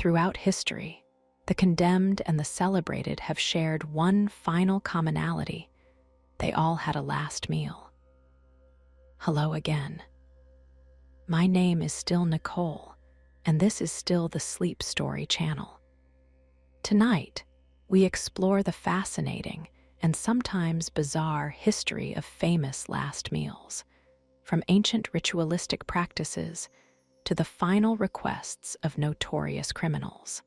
Throughout history, the condemned and the celebrated have shared one final commonality: they all had a last meal. Hello again. My name is still Nicole, and this is still the Sleep Story channel. Tonight, we explore the fascinating and sometimes bizarre history of famous last meals, from ancient ritualistic practices to the final requests of notorious criminals.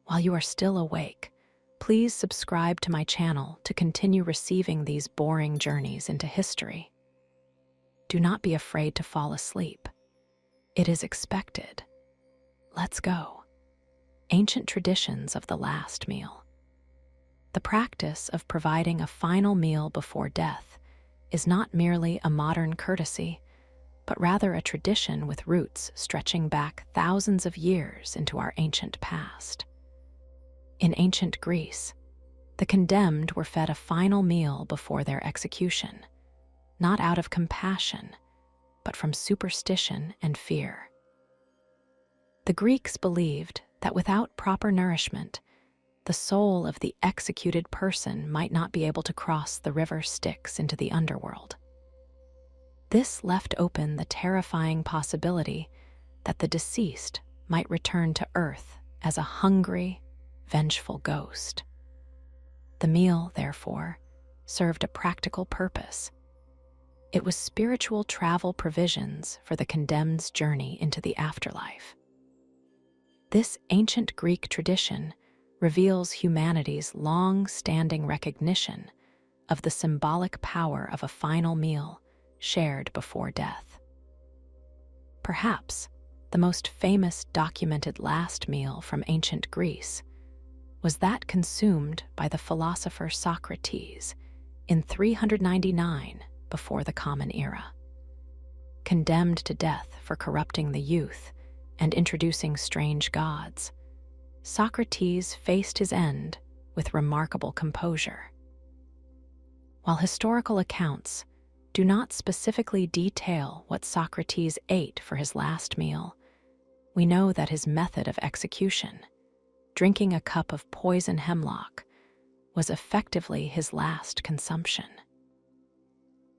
While you are still awake, please subscribe to my channel to continue receiving these boring journeys into history. Do not be afraid to fall asleep. It is expected. Let's go. Ancient traditions of the last meal. The practice of providing a final meal before death is not merely a modern courtesy, but rather a tradition with roots stretching back thousands of years into our ancient past. In ancient Greece, the condemned were fed a final meal before their execution, not out of compassion, but from superstition and fear. The Greeks believed that without proper nourishment, the soul of the executed person might not be able to cross the river Styx into the underworld. This left open the terrifying possibility that the deceased might return to Earth as a hungry, vengeful ghost. The meal, therefore, served a practical purpose. It was spiritual travel provisions for the condemned's journey into the afterlife. This ancient Greek tradition reveals humanity's long-standing recognition of the symbolic power of a final meal shared before death. Perhaps the most famous documented last meal from ancient Greece was that consumed by the philosopher Socrates in 399 before the Common Era. Condemned to death for corrupting the youth and introducing strange gods, Socrates faced his end with remarkable composure. While historical accounts do not specifically detail what Socrates ate for his last meal, we know that his method of execution, drinking a cup of poison hemlock, was effectively his last consumption.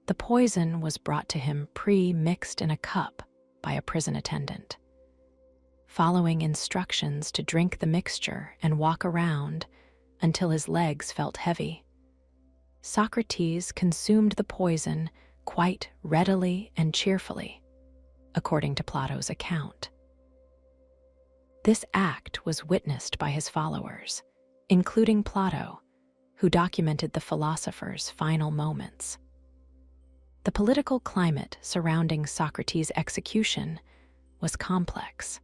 The poison was brought to him pre-mixed in a cup by a prison attendant. Following instructions to drink the mixture and walk around until his legs felt heavy, Socrates consumed the poison quite readily and cheerfully, according to Plato's account. This act was witnessed by his followers, including Plato, who documented the philosopher's final moments. The political climate surrounding Socrates' execution was complex.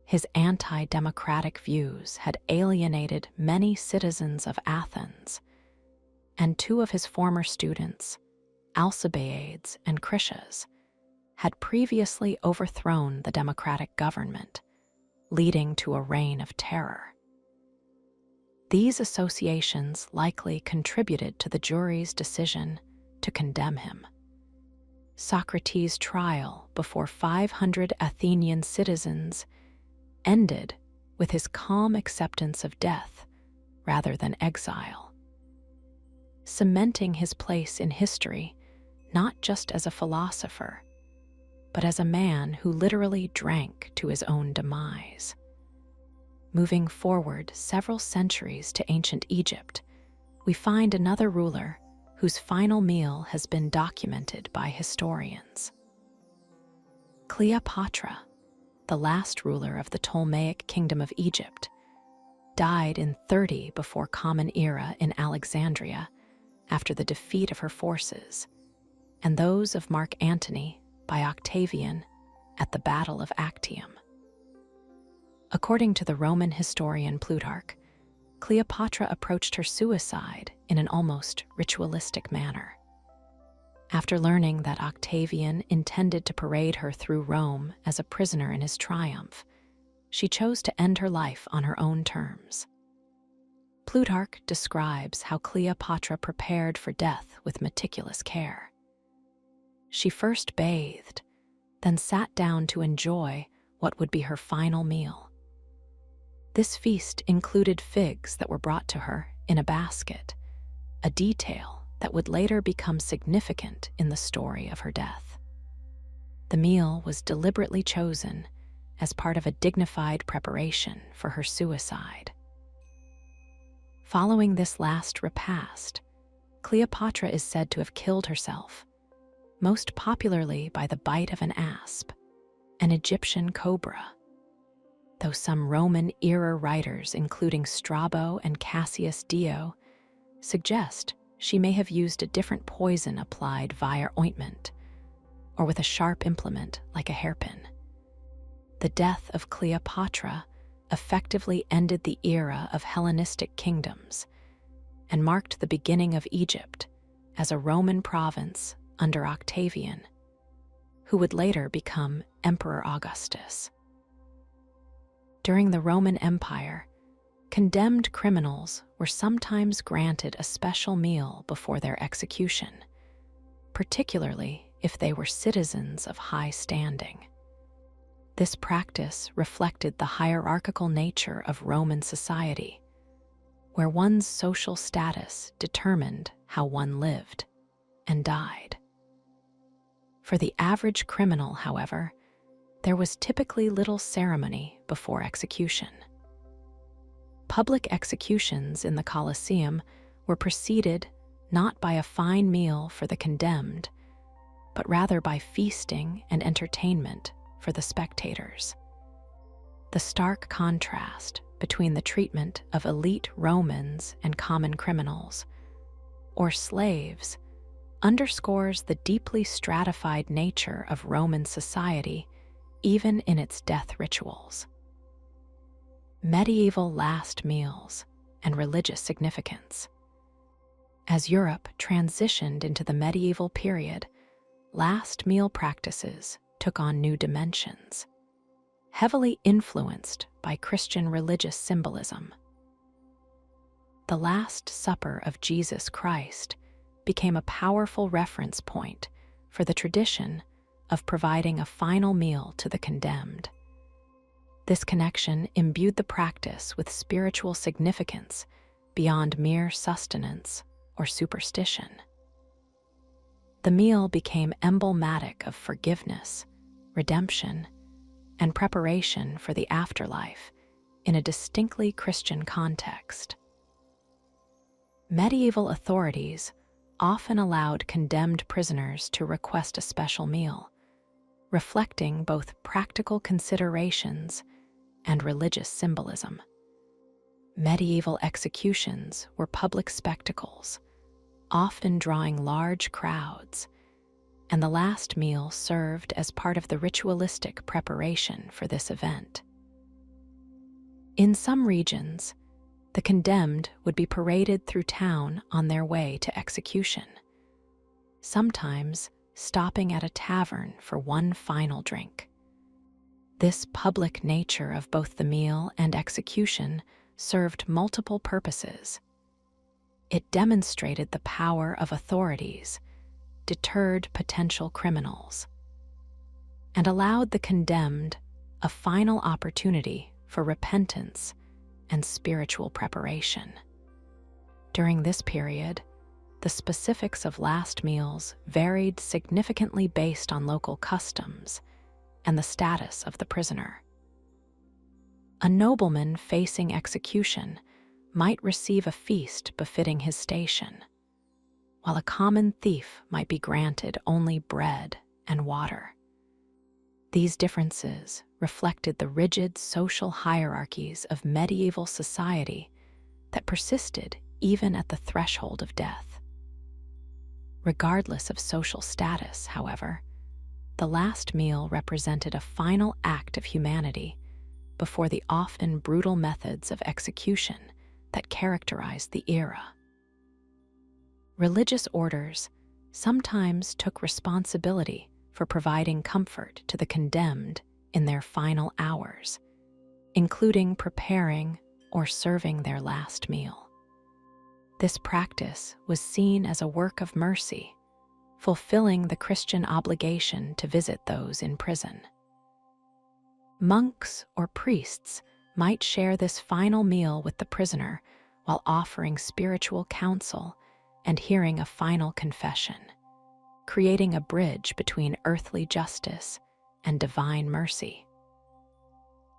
His anti-democratic views had alienated many citizens of Athens, and two of his former students, Alcibiades and Critias, had previously overthrown the democratic government, leading to a reign of terror. These associations likely contributed to the jury's decision to condemn him. Socrates' trial before 500 Athenian citizens ended with his calm acceptance of death rather than exile, cementing his place in history not just as a philosopher, but as a man who literally drank to his own demise. Moving forward several centuries to ancient Egypt, we find another ruler whose final meal has been documented by historians. Cleopatra, the last ruler of the Ptolemaic kingdom of Egypt, died in 30 before Common Era in Alexandria after the defeat of her forces, and those of Mark Antony by Octavian at the Battle of Actium. According to the Roman historian Plutarch, Cleopatra approached her suicide in an almost ritualistic manner. After learning that Octavian intended to parade her through Rome as a prisoner in his triumph, she chose to end her life on her own terms. Plutarch describes how Cleopatra prepared for death with meticulous care. She first bathed, then sat down to enjoy what would be her final meal, This feast included figs that were brought to her in a basket, a detail that would later become significant in the story of her death. The meal was deliberately chosen as part of a dignified preparation for her suicide. Following this last repast, Cleopatra is said to have killed herself, most popularly by the bite of an asp, an Egyptian cobra, though some Roman-era writers, including Strabo and Cassius Dio, suggest she may have used a different poison applied via ointment or with a sharp implement like a hairpin. The death of Cleopatra effectively ended the era of Hellenistic kingdoms and marked the beginning of Egypt as a Roman province under Octavian, who would later become Emperor Augustus. During the Roman Empire, condemned criminals were sometimes granted a special meal before their execution, particularly if they were citizens of high standing. This practice reflected the hierarchical nature of Roman society, where one's social status determined how one lived and died. For the average criminal, however, there was typically little ceremony before execution. Public executions in the Colosseum were preceded not by a fine meal for the condemned, but rather by feasting and entertainment for the spectators. The stark contrast between the treatment of elite Romans and common criminals, or slaves, underscores the deeply stratified nature of Roman society, even in its death rituals. Medieval last meals and religious significance. As Europe transitioned into the medieval period, last meal practices took on new dimensions, heavily influenced by Christian religious symbolism. The Last Supper of Jesus Christ became a powerful reference point for the tradition of providing a final meal to the condemned. This connection imbued the practice with spiritual significance beyond mere sustenance or superstition. The meal became emblematic of forgiveness, redemption, and preparation for the afterlife in a distinctly Christian context. Medieval authorities often allowed condemned prisoners to request a special meal, reflecting both practical considerations and religious symbolism. Medieval executions were public spectacles, often drawing large crowds, and the last meal served as part of the ritualistic preparation for this event. In some regions, the condemned would be paraded through town on their way to execution, sometimes stopping at a tavern for one final drink. This public nature of both the meal and execution served multiple purposes. It demonstrated the power of authorities, deterred potential criminals, and allowed the condemned a final opportunity for repentance and spiritual preparation. During this period, the specifics of last meals varied significantly based on local customs and the status of the prisoner. A nobleman facing execution might receive a feast befitting his station, while a common thief might be granted only bread and water. These differences reflected the rigid social hierarchies of medieval society that persisted even at the threshold of death. Regardless of social status, however, the last meal represented a final act of humanity before the often brutal methods of execution that characterized the era. Religious orders sometimes took responsibility for providing comfort to the condemned in their final hours, including preparing or serving their last meal. This practice was seen as a work of mercy, fulfilling the Christian obligation to visit those in prison. Monks or priests might share this final meal with the prisoner while offering spiritual counsel and hearing a final confession, creating a bridge between earthly justice and divine mercy.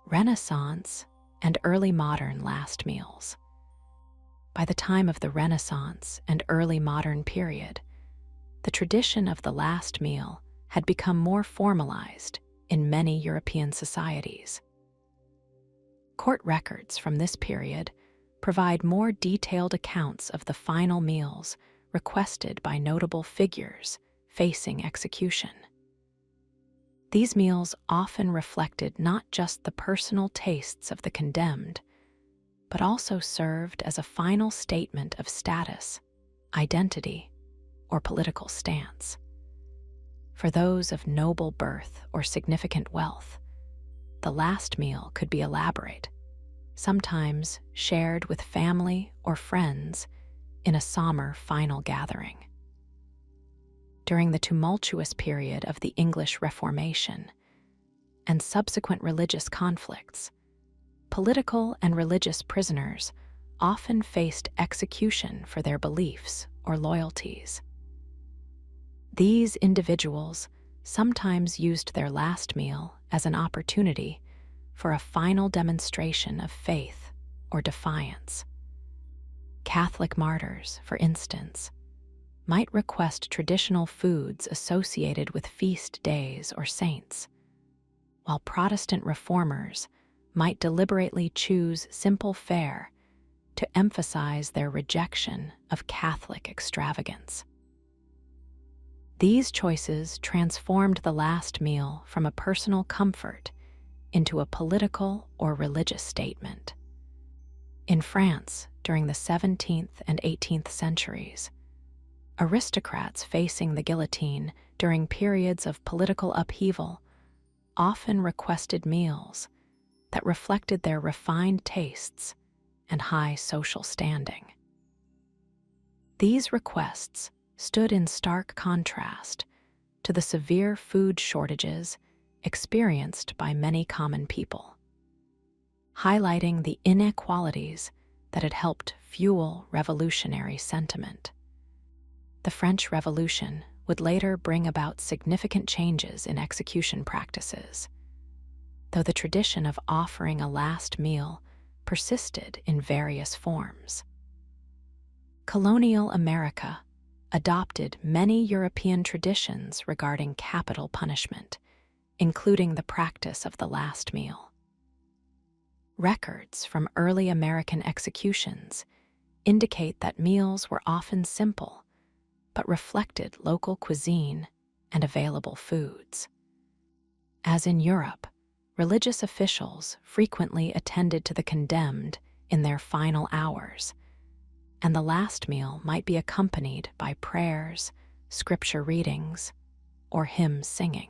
Renaissance and early modern last meals. By the time of the Renaissance and early modern period, the tradition of the last meal had become more formalized in many European societies. Court records from this period provide more detailed accounts of the final meals requested by notable figures facing execution. These meals often reflected not just the personal tastes of the condemned, but also served as a final statement of status, identity, or political stance. For those of noble birth or significant wealth, the last meal could be elaborate, sometimes shared with family or friends in a somber final gathering. During the tumultuous period of the English Reformation and subsequent religious conflicts, political and religious prisoners often faced execution for their beliefs or loyalties. These individuals sometimes used their last meal as an opportunity for a final demonstration of faith or defiance. Catholic martyrs, for instance, might request traditional foods associated with feast days or saints, while Protestant reformers might deliberately choose simple fare to emphasize their rejection of Catholic extravagance. These choices transformed the last meal from a personal comfort into a political or religious statement. In France, during the 17th and 18th centuries, aristocrats facing the guillotine during periods of political upheaval often requested meals that reflected their refined tastes and high social standing. These requests stood in stark contrast to the severe food shortages experienced by many common people, highlighting the inequalities that had helped fuel revolutionary sentiment. The French Revolution would later bring about significant changes in execution practices, though the tradition of offering a last meal persisted in various forms. Colonial America adopted many European traditions regarding capital punishment, including the practice of the last meal. Records from early American executions indicate that meals were often simple, but reflected local cuisine and available foods. As in Europe, religious officials frequently attended to the condemned in their final hours, and the last meal might be accompanied by prayers, scripture readings, or hymn singing.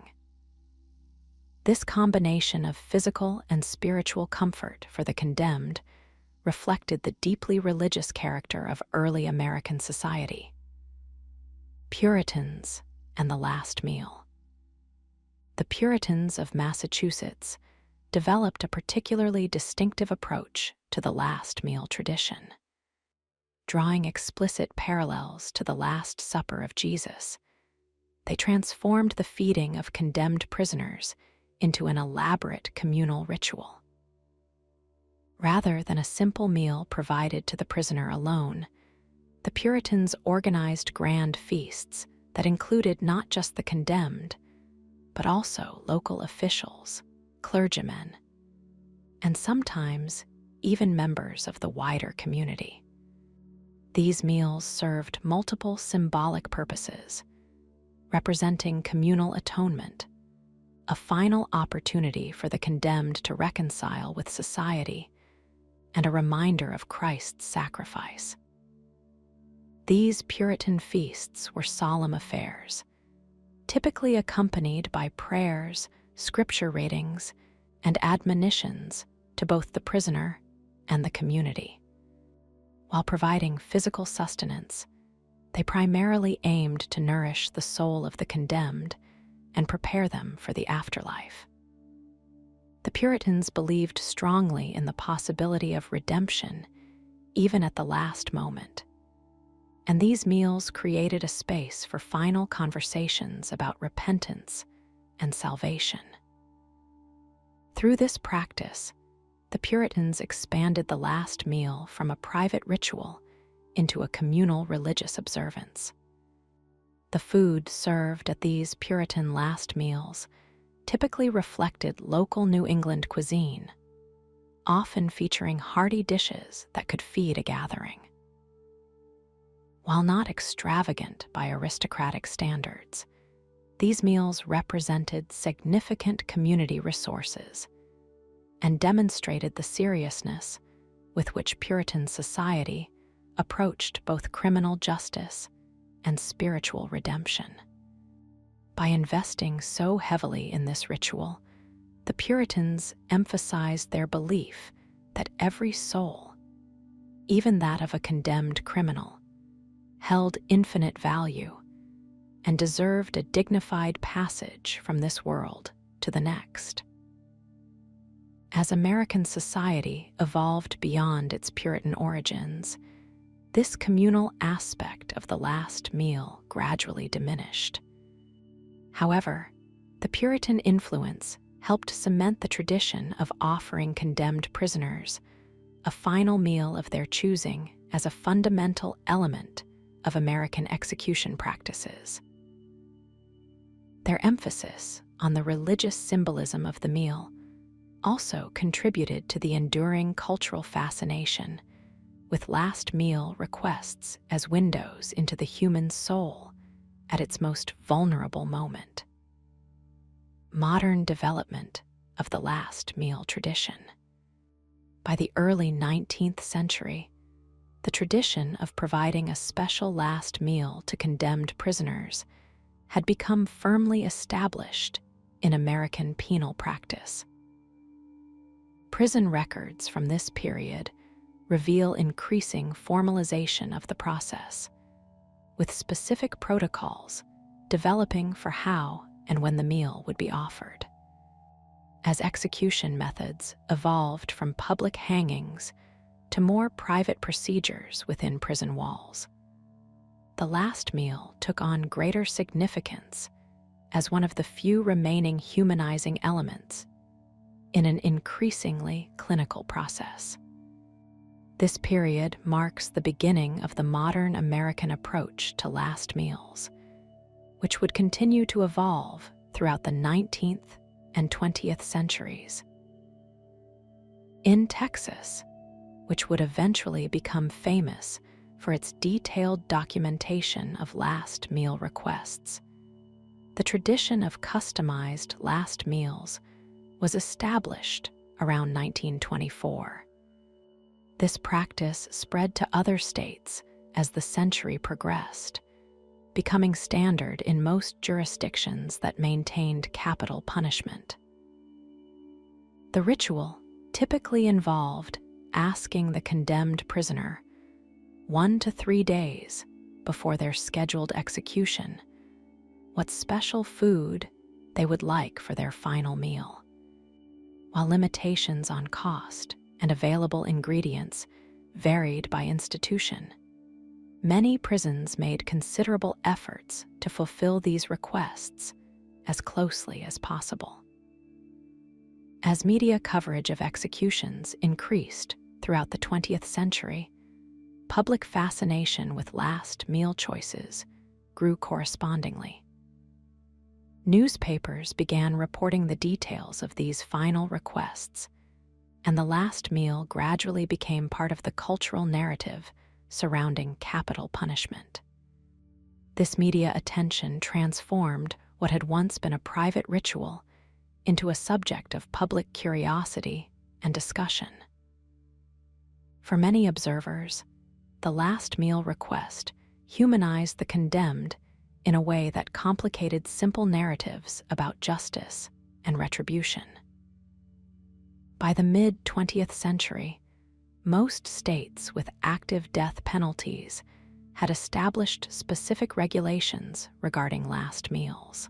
This combination of physical and spiritual comfort for the condemned reflected the deeply religious character of early American society. Puritans and the last meal. The Puritans of Massachusetts developed a particularly distinctive approach to the last meal tradition. Drawing explicit parallels to the Last Supper of Jesus, they transformed the feeding of condemned prisoners into an elaborate communal ritual. Rather than a simple meal provided to the prisoner alone, the Puritans organized grand feasts that included not just the condemned, but also local officials, clergymen, and sometimes even members of the wider community. These meals served multiple symbolic purposes, representing communal atonement, a final opportunity for the condemned to reconcile with society, and a reminder of Christ's sacrifice. These Puritan feasts were solemn affairs, typically accompanied by prayers, scripture readings, and admonitions to both the prisoner and the community. While providing physical sustenance, they primarily aimed to nourish the soul of the condemned and prepare them for the afterlife. The Puritans believed strongly in the possibility of redemption, even at the last moment. And these meals created a space for final conversations about repentance and salvation. Through this practice, the Puritans expanded the last meal from a private ritual into a communal religious observance. The food served at these Puritan last meals typically reflected local New England cuisine, often featuring hearty dishes that could feed a gathering. While not extravagant by aristocratic standards, these meals represented significant community resources and demonstrated the seriousness with which Puritan society approached both criminal justice and spiritual redemption. By investing so heavily in this ritual, the Puritans emphasized their belief that every soul, even that of a condemned criminal, held infinite value and deserved a dignified passage from this world to the next. As American society evolved beyond its Puritan origins, this communal aspect of the last meal gradually diminished. However, the Puritan influence helped cement the tradition of offering condemned prisoners a final meal of their choosing as a fundamental element of American execution practices. Their emphasis on the religious symbolism of the meal also contributed to the enduring cultural fascination with last meal requests as windows into the human soul at its most vulnerable moment. Modern development of the last meal tradition. By the early 19th century, the tradition of providing a special last meal to condemned prisoners had become firmly established in American penal practice. Prison records from this period reveal increasing formalization of the process, with specific protocols developing for how and when the meal would be offered. As execution methods evolved from public hangings to more private procedures within prison walls, the last meal took on greater significance as one of the few remaining humanizing elements in an increasingly clinical process. This period marks the beginning of the modern American approach to last meals, which would continue to evolve throughout the 19th and 20th centuries. In Texas, which would eventually become famous for its detailed documentation of last meal requests, the tradition of customized last meals was established around 1924. This practice spread to other states as the century progressed, becoming standard in most jurisdictions that maintained capital punishment. The ritual typically involved asking the condemned prisoner 1 to 3 days before their scheduled execution what special food they would like for their final meal. While limitations on cost and available ingredients varied by institution, many prisons made considerable efforts to fulfill these requests as closely as possible. As media coverage of executions increased throughout the 20th century, public fascination with last meal choices grew correspondingly. Newspapers began reporting the details of these final requests, and the last meal gradually became part of the cultural narrative surrounding capital punishment. This media attention transformed what had once been a private ritual into a subject of public curiosity and discussion. For many observers, the last meal request humanized the condemned in a way that complicated simple narratives about justice and retribution. By the mid-20th century, most states with active death penalties had established specific regulations regarding last meals.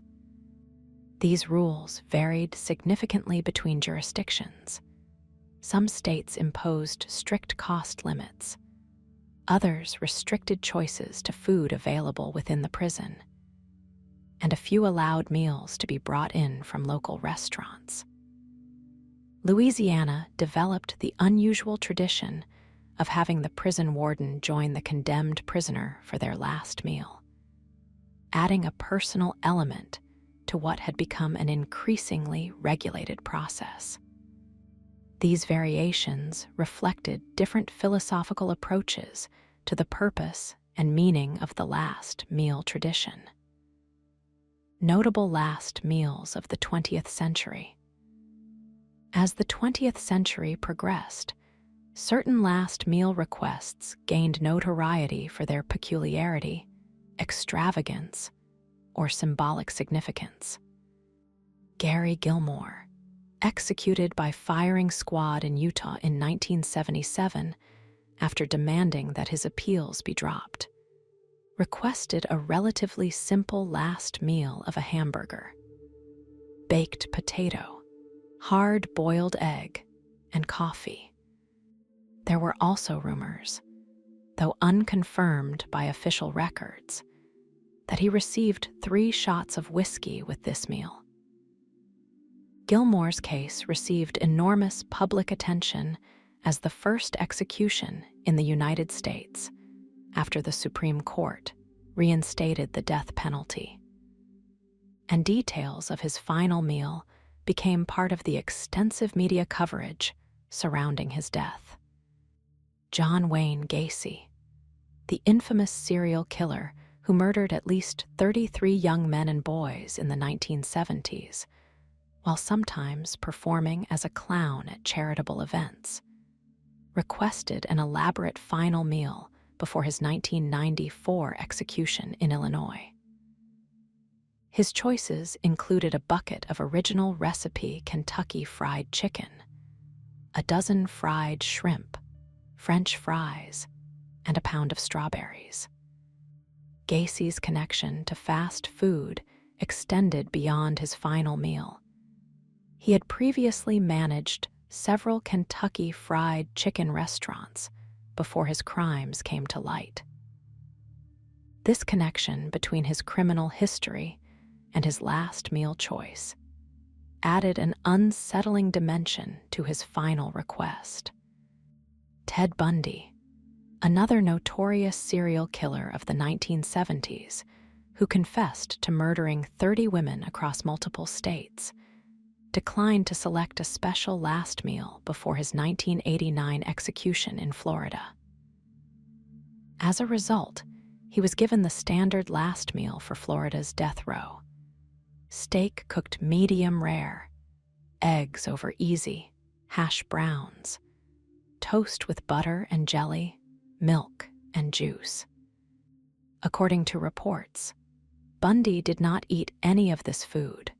These rules varied significantly between jurisdictions. Some states imposed strict cost limits. Others restricted choices to food available within the prison, and a few allowed meals to be brought in from local restaurants. Louisiana developed the unusual tradition of having the prison warden join the condemned prisoner for their last meal, adding a personal element to what had become an increasingly regulated process. These variations reflected different philosophical approaches to the purpose and meaning of the last meal tradition. Notable last meals of the 20th century. As the 20th century progressed, certain last meal requests gained notoriety for their peculiarity, extravagance, or symbolic significance. Gary Gilmore, executed by firing squad in Utah in 1977 after demanding that his appeals be dropped, requested a relatively simple last meal of a hamburger, baked potato, hard-boiled egg, and coffee. There were also rumors, though unconfirmed by official records, that he received 3 shots of whiskey with this meal. Gilmore's case received enormous public attention as the first execution in the United States after the Supreme Court reinstated the death penalty. And details of his final meal became part of the extensive media coverage surrounding his death. John Wayne Gacy, the infamous serial killer who murdered at least 33 young men and boys in the 1970s, while sometimes performing as a clown at charitable events, requested an elaborate final meal before his 1994 execution in Illinois. His choices included a bucket of original recipe Kentucky fried chicken, a dozen fried shrimp, French fries, and a pound of strawberries. Gacy's connection to fast food extended beyond his final meal. He had previously managed several Kentucky fried chicken restaurants before his crimes came to light. This connection between his criminal history and his last meal choice added an unsettling dimension to his final request. Ted Bundy, another notorious serial killer of the 1970s, who confessed to murdering 30 women across multiple states, declined to select a special last meal before his 1989 execution in Florida. As a result, he was given the standard last meal for Florida's death row: steak cooked medium rare, eggs over easy, hash browns, toast with butter and jelly, milk and juice. According to reports, Bundy did not eat any of this food,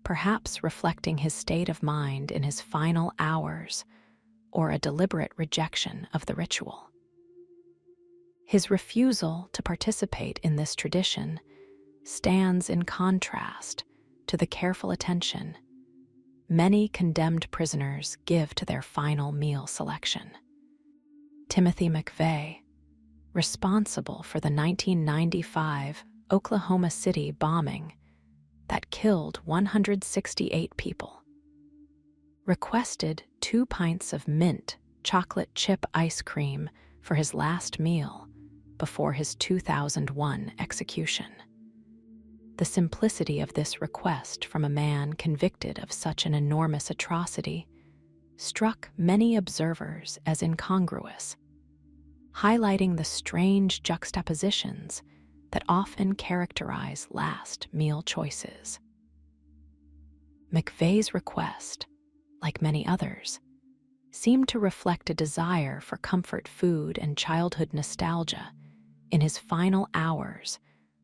perhaps reflecting his state of mind in his final hours or a deliberate rejection of the ritual. His refusal to participate in this tradition stands in contrast to the careful attention many condemned prisoners give to their final meal selection. Timothy McVeigh, responsible for the 1995 Oklahoma City bombing that killed 168 people, requested 2 pints of mint chocolate chip ice cream for his last meal before his 2001 execution. The simplicity of this request from a man convicted of such an enormous atrocity struck many observers as incongruous, highlighting the strange juxtapositions that often characterize last meal choices. McVeigh's request, like many others, seemed to reflect a desire for comfort food and childhood nostalgia in his final hours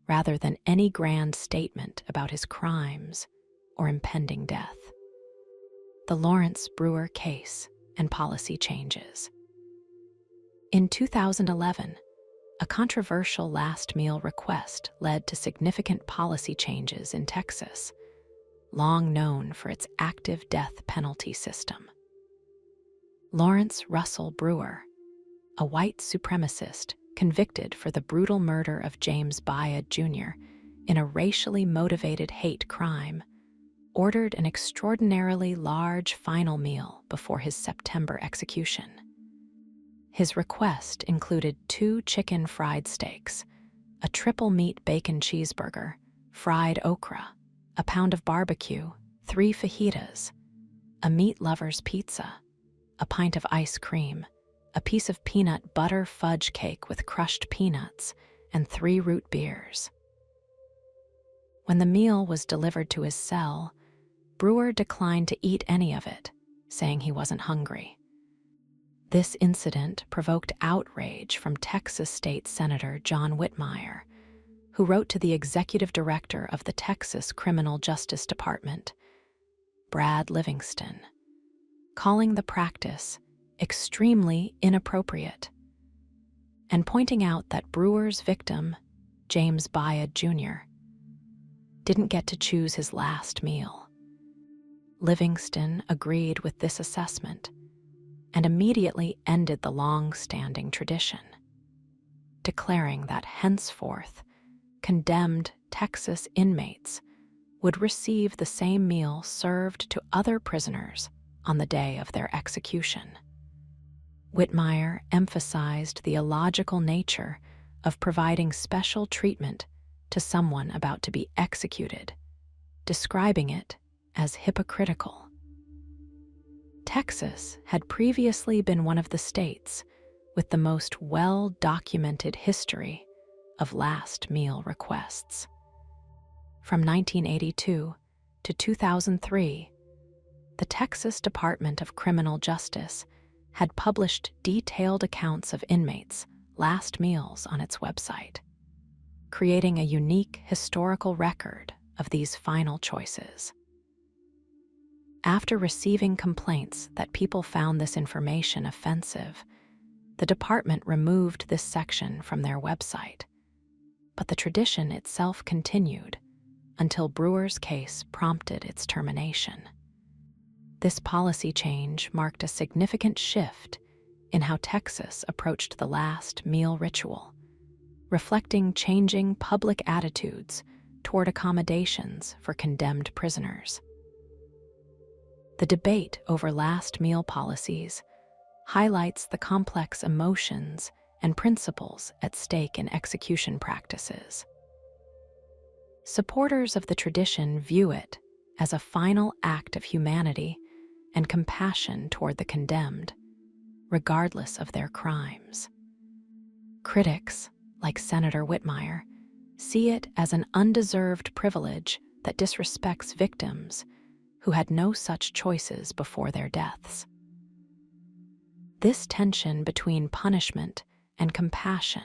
rather than any grand statement about his crimes or impending death. The Lawrence Brewer case and policy changes. In 2011, a controversial last meal request led to significant policy changes in Texas, long known for its active death penalty system. Lawrence Russell Brewer, a white supremacist convicted for the brutal murder of James Byard Jr. in a racially motivated hate crime, ordered an extraordinarily large final meal before his September execution. His request included 2 chicken fried steaks, a triple meat bacon cheeseburger, fried okra, a pound of barbecue, 3 fajitas, a meat lover's pizza, a pint of ice cream, a piece of peanut butter fudge cake with crushed peanuts, and 3 root beers. When the meal was delivered to his cell, Brewer declined to eat any of it, saying he wasn't hungry. This incident provoked outrage from Texas State Senator John Whitmire, who wrote to the executive director of the Texas Criminal Justice Department, Brad Livingston, calling the practice extremely inappropriate, and pointing out that Brewer's victim, James Byard Jr., didn't get to choose his last meal. Livingston agreed with this assessment and immediately ended the long-standing tradition, declaring that henceforth condemned Texas inmates would receive the same meal served to other prisoners on the day of their execution. Whitmire emphasized the illogical nature of providing special treatment to someone about to be executed, describing it as hypocritical. Texas had previously been one of the states with the most well-documented history of last meal requests. From 1982 to 2003, the Texas Department of Criminal Justice had published detailed accounts of inmates' last meals on its website, creating a unique historical record of these final choices. After receiving complaints that people found this information offensive, the department removed this section from their website, but the tradition itself continued until Brewer's case prompted its termination. This policy change marked a significant shift in how Texas approached the last meal ritual, reflecting changing public attitudes toward accommodations for condemned prisoners. The debate over last meal policies highlights the complex emotions and principles at stake in execution practices. Supporters of the tradition view it as a final act of humanity and compassion toward the condemned, regardless of their crimes. Critics, like Senator Whitmire, see it as an undeserved privilege that disrespects victims who had no such choices before their deaths. This tension between punishment and compassion,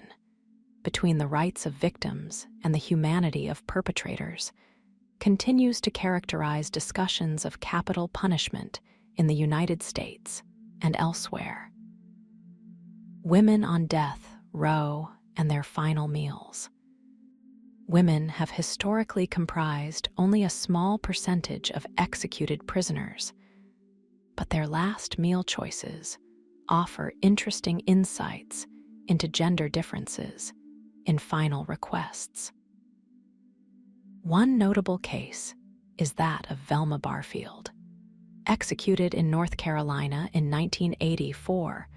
between the rights of victims and the humanity of perpetrators, continues to characterize discussions of capital punishment in the United States and elsewhere. Women on death row and their final meals. Women have historically comprised only a small percentage of executed prisoners, but their last meal choices offer interesting insights into gender differences in final requests. One notable case is that of Velma Barfield, executed in North Carolina in 1984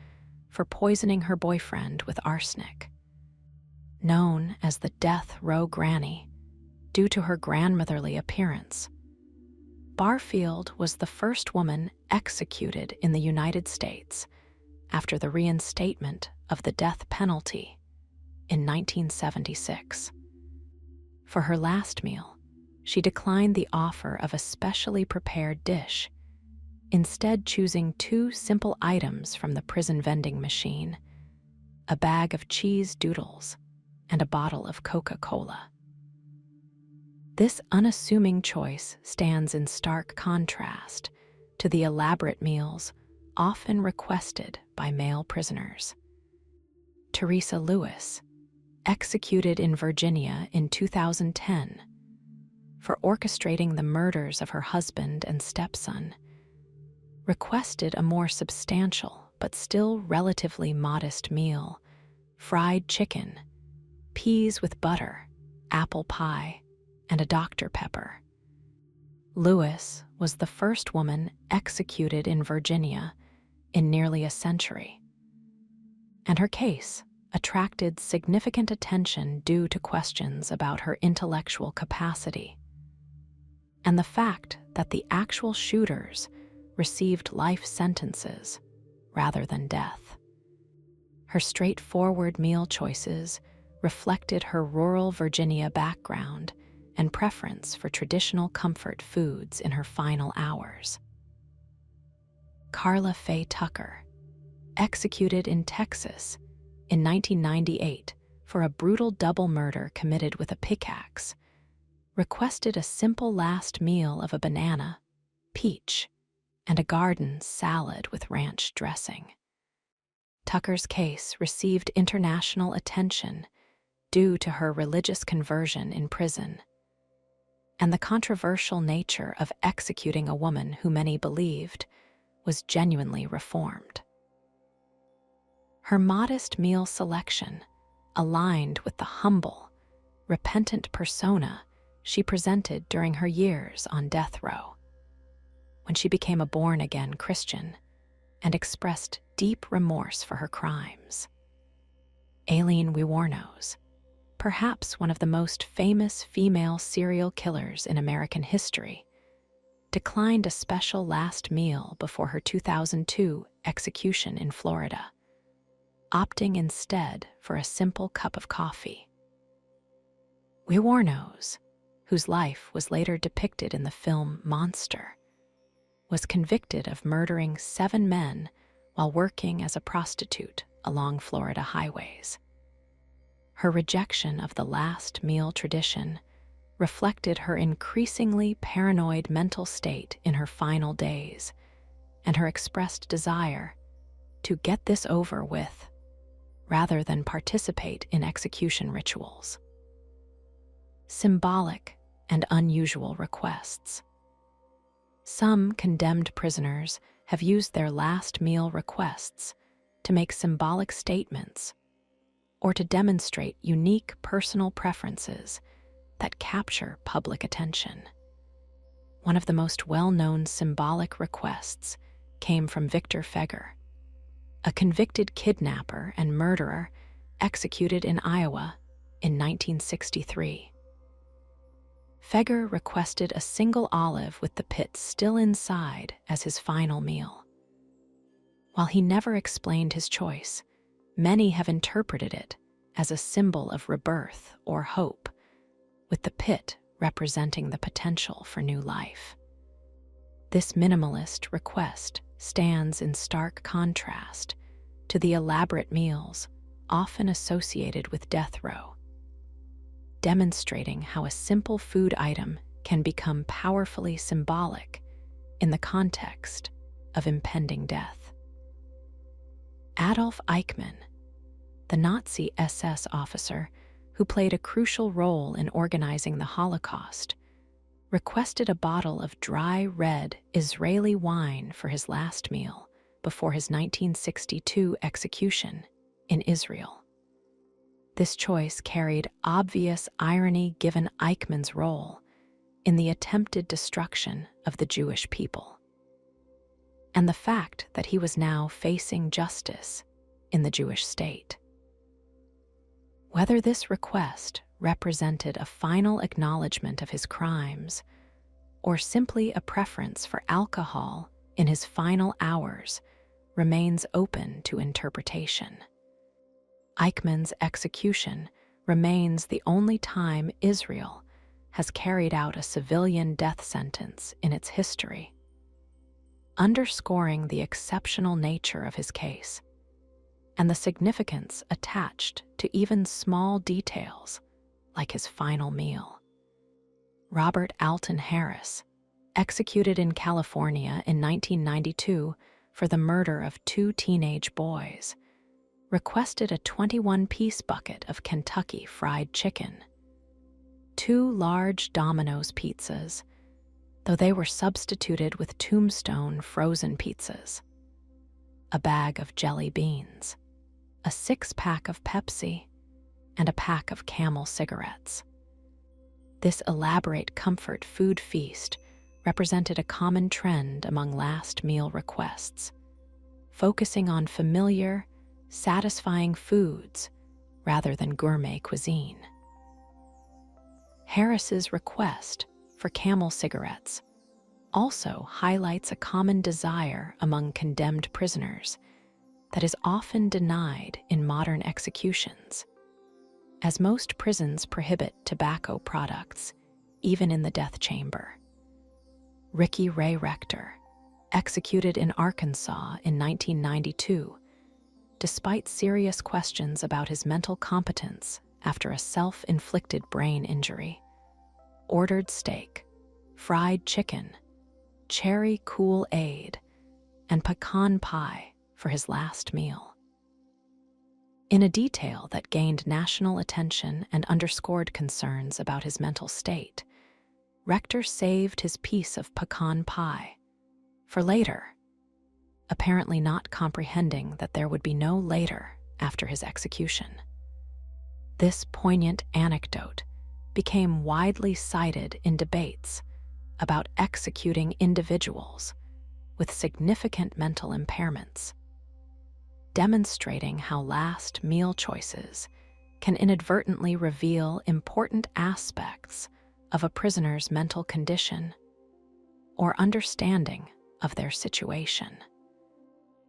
for poisoning her boyfriend with arsenic. Known as the Death Row Granny due to her grandmotherly appearance, Barfield was the first woman executed in the United States after the reinstatement of the death penalty in 1976. For her last meal, she declined the offer of a specially prepared dish, instead choosing 2 simple items from the prison vending machine: a bag of cheese doodles and a bottle of Coca-Cola. This unassuming choice stands in stark contrast to the elaborate meals often requested by male prisoners. Teresa Lewis, executed in Virginia in 2010 for orchestrating the murders of her husband and stepson, requested a more substantial but still relatively modest meal: fried chicken, peas with butter, apple pie, and a Dr. Pepper. Lewis was the first woman executed in Virginia in nearly a century, and her case attracted significant attention due to questions about her intellectual capacity and the fact that the actual shooters received life sentences rather than death. Her straightforward meal choices reflected her rural Virginia background and preference for traditional comfort foods in her final hours. Carla Faye Tucker, executed in Texas in 1998 for a brutal double murder committed with a pickaxe, requested a simple last meal of a banana, peach, and a garden salad with ranch dressing. Tucker's case received international attention due to her religious conversion in prison and the controversial nature of executing a woman who many believed was genuinely reformed. Her modest meal selection aligned with the humble, repentant persona she presented during her years on death row, when she became a born-again Christian and expressed deep remorse for her crimes. Aileen Wuornos, perhaps one of the most famous female serial killers in American history, declined a special last meal before her 2002 execution in Florida, opting instead for a simple cup of coffee. Wuornos, whose life was later depicted in the film Monster, was convicted of murdering 7 men while working as a prostitute along Florida highways. Her rejection of the last meal tradition reflected her increasingly paranoid mental state in her final days and her expressed desire to get this over with rather than participate in execution rituals. Symbolic and unusual requests. Some condemned prisoners have used their last meal requests to make symbolic statements or to demonstrate unique personal preferences that capture public attention. One of the most well-known symbolic requests came from Victor Feger, a convicted kidnapper and murderer executed in Iowa in 1963. Feger requested a single olive with the pit still inside as his final meal. While he never explained his choice, many have interpreted it as a symbol of rebirth or hope, with the pit representing the potential for new life. This minimalist request stands in stark contrast to the elaborate meals often associated with death row, demonstrating how a simple food item can become powerfully symbolic in the context of impending death. Adolf Eichmann, the Nazi SS officer who played a crucial role in organizing the Holocaust, requested a bottle of dry red Israeli wine for his last meal before his 1962 execution in Israel. This choice carried obvious irony given Eichmann's role in the attempted destruction of the Jewish people, and the fact that he was now facing justice in the Jewish state. Whether this request represented a final acknowledgement of his crimes or simply a preference for alcohol in his final hours remains open to interpretation. Eichmann's execution remains the only time Israel has carried out a civilian death sentence in its history, underscoring the exceptional nature of his case and the significance attached to even small details like his final meal. Robert Alton Harris, executed in California in 1992 for the murder of 2 teenage boys, requested a 21-piece bucket of Kentucky Fried Chicken. 2 large Domino's pizzas, though they were substituted with Tombstone frozen pizzas, a bag of jelly beans, a 6-pack of Pepsi, and a pack of Camel cigarettes. This elaborate comfort food feast represented a common trend among last meal requests, focusing on familiar, satisfying foods rather than gourmet cuisine. Harris's request for Camel cigarettes also highlights a common desire among condemned prisoners that is often denied in modern executions, as most prisons prohibit tobacco products, even in the death chamber. Ricky Ray Rector, executed in Arkansas in 1992, despite serious questions about his mental competence after a self-inflicted brain injury, ordered steak, fried chicken, cherry Kool-Aid, and pecan pie for his last meal. In a detail that gained national attention and underscored concerns about his mental state, Rector saved his piece of pecan pie for later, apparently not comprehending that there would be no later after his execution. This poignant anecdote became widely cited in debates about executing individuals with significant mental impairments, demonstrating how last meal choices can inadvertently reveal important aspects of a prisoner's mental condition or understanding of their situation.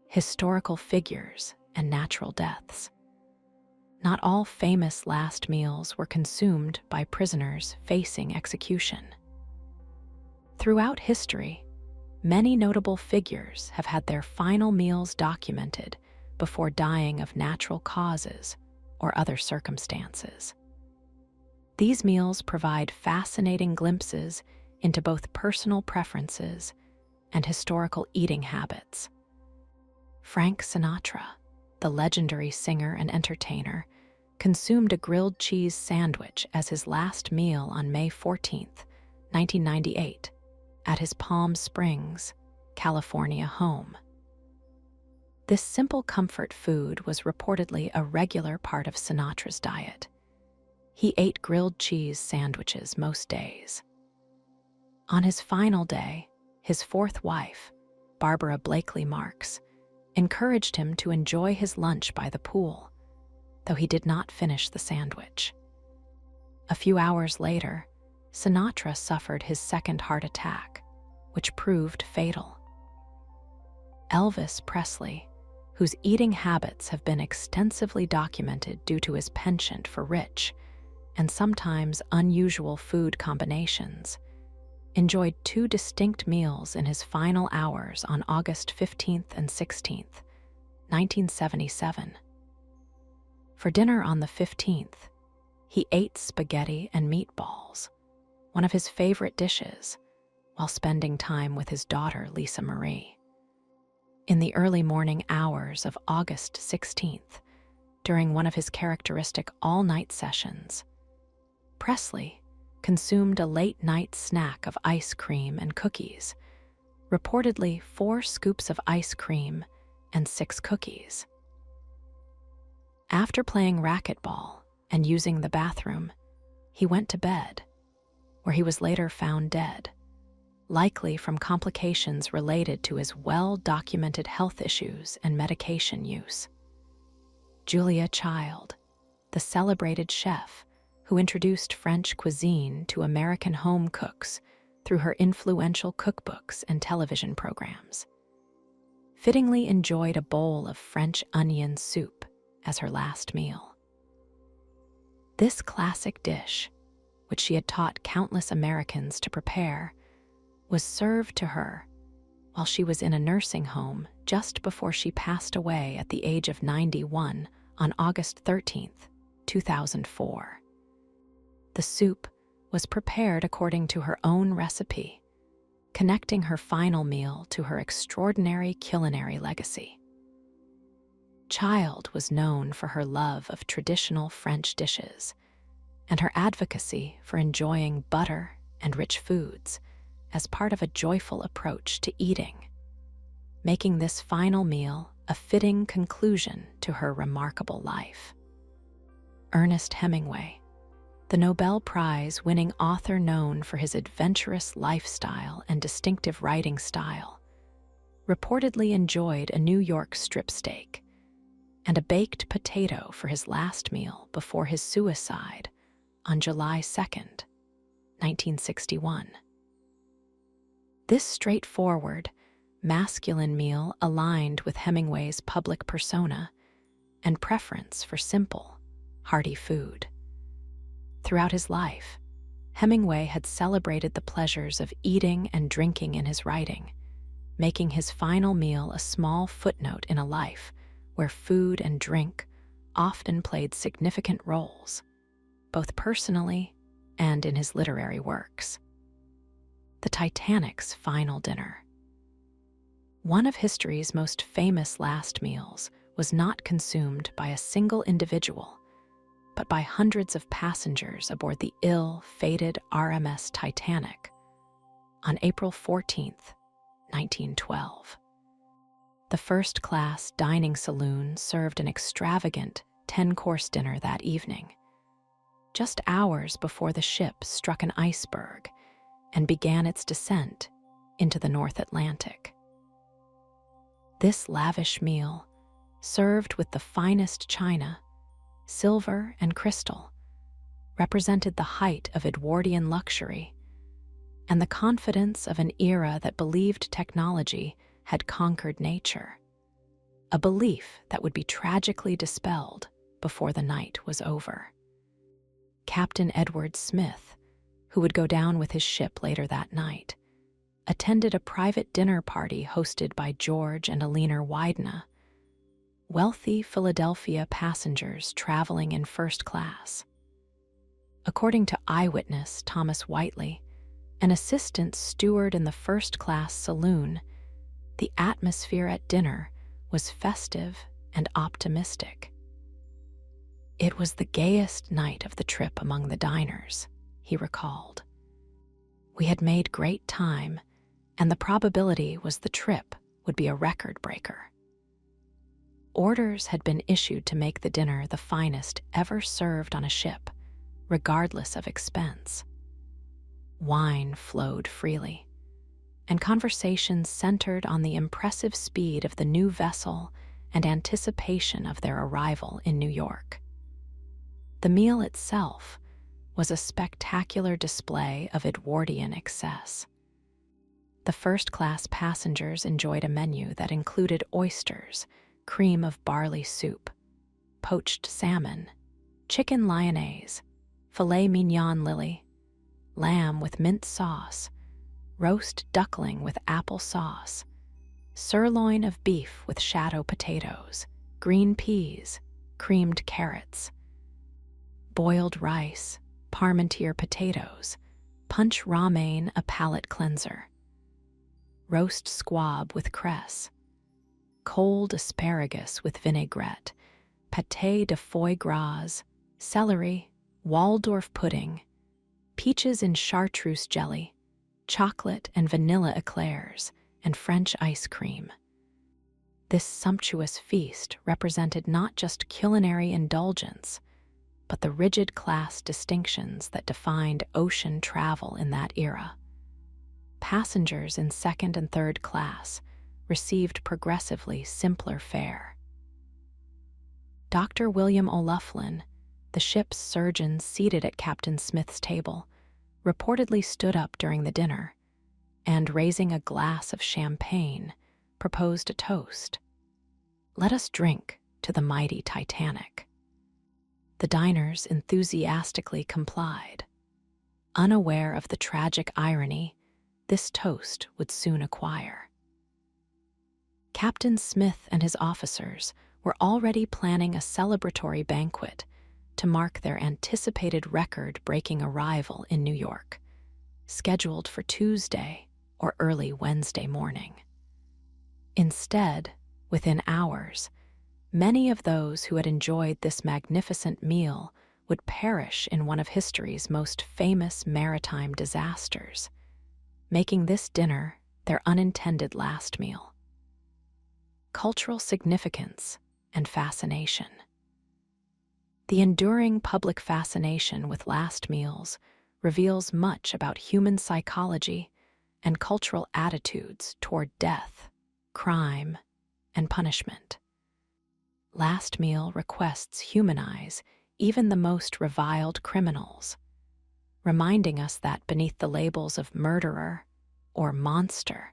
Historical figures and natural deaths. Not all famous last meals were consumed by prisoners facing execution. Throughout history, many notable figures have had their final meals documented before dying of natural causes or other circumstances. These meals provide fascinating glimpses into both personal preferences and historical eating habits. Frank Sinatra, the legendary singer and entertainer, consumed a grilled cheese sandwich as his last meal on May 14, 1998, at his Palm Springs, California home. This simple comfort food was reportedly a regular part of Sinatra's diet. He ate grilled cheese sandwiches most days. On his final day, his fourth wife, Barbara Blakely Marks, encouraged him to enjoy his lunch by the pool, though he did not finish the sandwich. A few hours later, Sinatra suffered his second heart attack, which proved fatal. Elvis Presley, whose eating habits have been extensively documented due to his penchant for rich and sometimes unusual food combinations, enjoyed 2 distinct meals in his final hours on August 15th and 16th, 1977. For dinner on the 15th, he ate spaghetti and meatballs, one of his favorite dishes, while spending time with his daughter, Lisa Marie. In the early morning hours of August 16th, during one of his characteristic all-night sessions, Presley consumed a late-night snack of ice cream and cookies, reportedly 4 scoops of ice cream and 6 cookies. After playing racquetball and using the bathroom, he went to bed, where he was later found dead, likely from complications related to his well-documented health issues and medication use. Julia Child, the celebrated chef who introduced French cuisine to American home cooks through her influential cookbooks and television programs, fittingly enjoyed a bowl of French onion soup as her last meal. This classic dish, which she had taught countless Americans to prepare, was served to her while she was in a nursing home just before she passed away at the age of 91 on August 13, 2004. The soup was prepared according to her own recipe, connecting her final meal to her extraordinary culinary legacy. Child was known for her love of traditional French dishes, and her advocacy for enjoying butter and rich foods as part of a joyful approach to eating, making this final meal a fitting conclusion to her remarkable life. Ernest Hemingway, the Nobel Prize-winning author known for his adventurous lifestyle and distinctive writing style, reportedly enjoyed a New York strip steak and a baked potato for his last meal before his suicide on July 2nd, 1961. This straightforward, masculine meal aligned with Hemingway's public persona and preference for simple, hearty food. Throughout his life, Hemingway had celebrated the pleasures of eating and drinking in his writing, making his final meal a small footnote in a life where food and drink often played significant roles, both personally and in his literary works. The Titanic's final dinner. One of history's most famous last meals was not consumed by a single individual, but by hundreds of passengers aboard the ill-fated RMS Titanic on April 14th, 1912. The first-class dining saloon served an extravagant 10-course dinner that evening, just hours before the ship struck an iceberg and began its descent into the North Atlantic. This lavish meal, served with the finest china, silver, and crystal, represented the height of Edwardian luxury and the confidence of an era that believed technology had conquered nature, a belief that would be tragically dispelled before the night was over. Captain Edward Smith, who would go down with his ship later that night, attended a private dinner party hosted by George and Alina Widener, wealthy Philadelphia passengers traveling in first class. According to eyewitness Thomas Whiteley, an assistant steward in the first-class saloon, the atmosphere at dinner was festive and optimistic. "It was the gayest night of the trip among the diners," he recalled. "We had made great time, and the probability was the trip would be a record breaker." Orders had been issued to make the dinner the finest ever served on a ship, regardless of expense. Wine flowed freely, and conversations centered on the impressive speed of the new vessel and anticipation of their arrival in New York. The meal itself was a spectacular display of Edwardian excess. The first-class passengers enjoyed a menu that included oysters, cream of barley soup, poached salmon, chicken lyonnaise, filet mignon lily, lamb with mint sauce, roast duckling with apple sauce, sirloin of beef with shadow potatoes, green peas, creamed carrots, boiled rice, parmentier potatoes, punch romaine a palate cleanser, roast squab with cress, cold asparagus with vinaigrette, pâté de foie gras, celery, Waldorf pudding, peaches in chartreuse jelly, chocolate and vanilla eclairs, and French ice cream. This sumptuous feast represented not just culinary indulgence, but the rigid class distinctions that defined ocean travel in that era. Passengers in second and third class received progressively simpler fare. Dr. William O'Loughlin, the ship's surgeon seated at Captain Smith's table, reportedly stood up during the dinner and, raising a glass of champagne, proposed a toast. "Let us drink to the mighty Titanic." The diners enthusiastically complied, unaware of the tragic irony this toast would soon acquire. Captain Smith and his officers were already planning a celebratory banquet to mark their anticipated record-breaking arrival in New York, scheduled for Tuesday or early Wednesday morning. Instead, within hours, many of those who had enjoyed this magnificent meal would perish in one of history's most famous maritime disasters, making this dinner their unintended last meal. Cultural significance and fascination. The enduring public fascination with last meals reveals much about human psychology and cultural attitudes toward death, crime, and punishment. Last meal requests humanize even the most reviled criminals, reminding us that beneath the labels of murderer or monster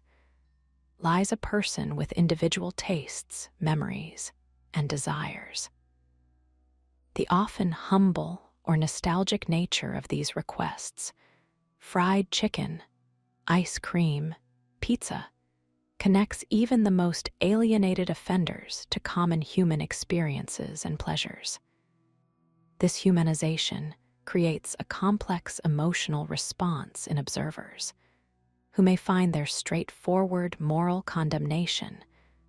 lies a person with individual tastes, memories, and desires. The often humble or nostalgic nature of these requests, fried chicken, ice cream, pizza, connects even the most alienated offenders to common human experiences and pleasures. This humanization creates a complex emotional response in observers, who may find their straightforward moral condemnation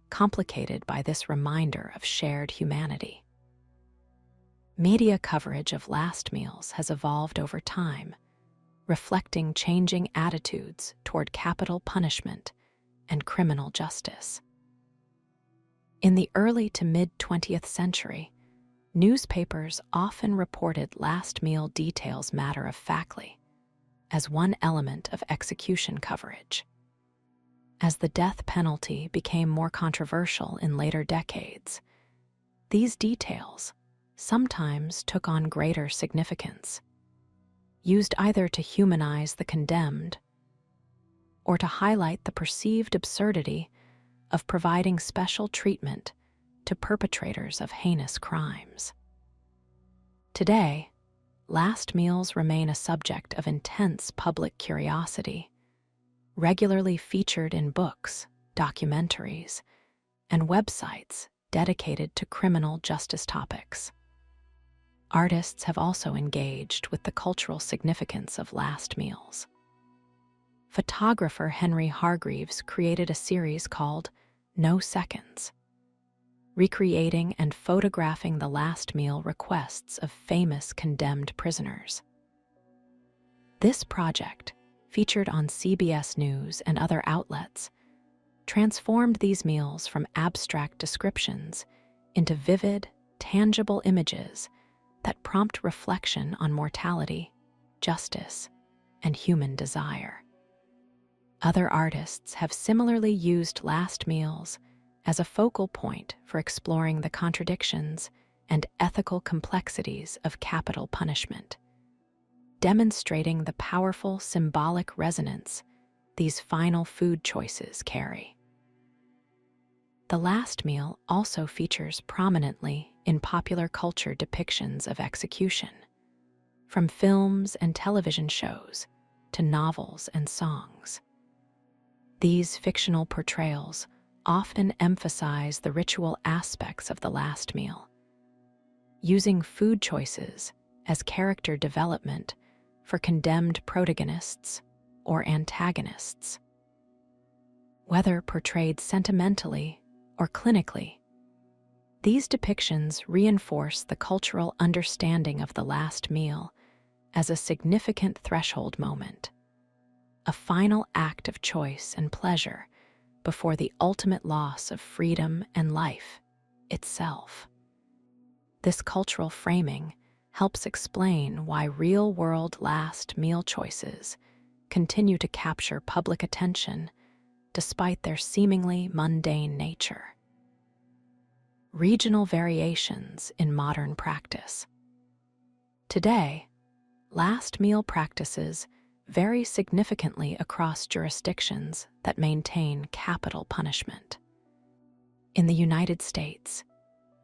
complicated by this reminder of shared humanity. Media coverage of last meals has evolved over time, reflecting changing attitudes toward capital punishment and criminal justice. In the early to mid-20th century, newspapers often reported last meal details matter-of-factly, as one element of execution coverage. As the death penalty became more controversial in later decades, these details sometimes took on greater significance, used either to humanize the condemned or to highlight the perceived absurdity of providing special treatment to perpetrators of heinous crimes. Today, last meals remain a subject of intense public curiosity, regularly featured in books, documentaries, and websites dedicated to criminal justice topics. Artists have also engaged with the cultural significance of last meals. Photographer Henry Hargreaves created a series called No Seconds, recreating and photographing the last meal requests of famous condemned prisoners. This project, featured on CBS News and other outlets, transformed these meals from abstract descriptions into vivid, tangible images that prompt reflection on mortality, justice, and human desire. Other artists have similarly used last meals as a focal point for exploring the contradictions and ethical complexities of capital punishment, demonstrating the powerful symbolic resonance these final food choices carry. The last meal also features prominently in popular culture depictions of execution, from films and television shows to novels and songs. These fictional portrayals often emphasize the ritual aspects of the last meal, using food choices as character development for condemned protagonists or antagonists. Whether portrayed sentimentally or clinically, these depictions reinforce the cultural understanding of the last meal as a significant threshold moment, a final act of choice and pleasure before the ultimate loss of freedom and life itself. This cultural framing helps explain why real-world last meal choices continue to capture public attention despite their seemingly mundane nature. Regional variations in modern practice. Today, last meal practices vary significantly across jurisdictions that maintain capital punishment. In the United States,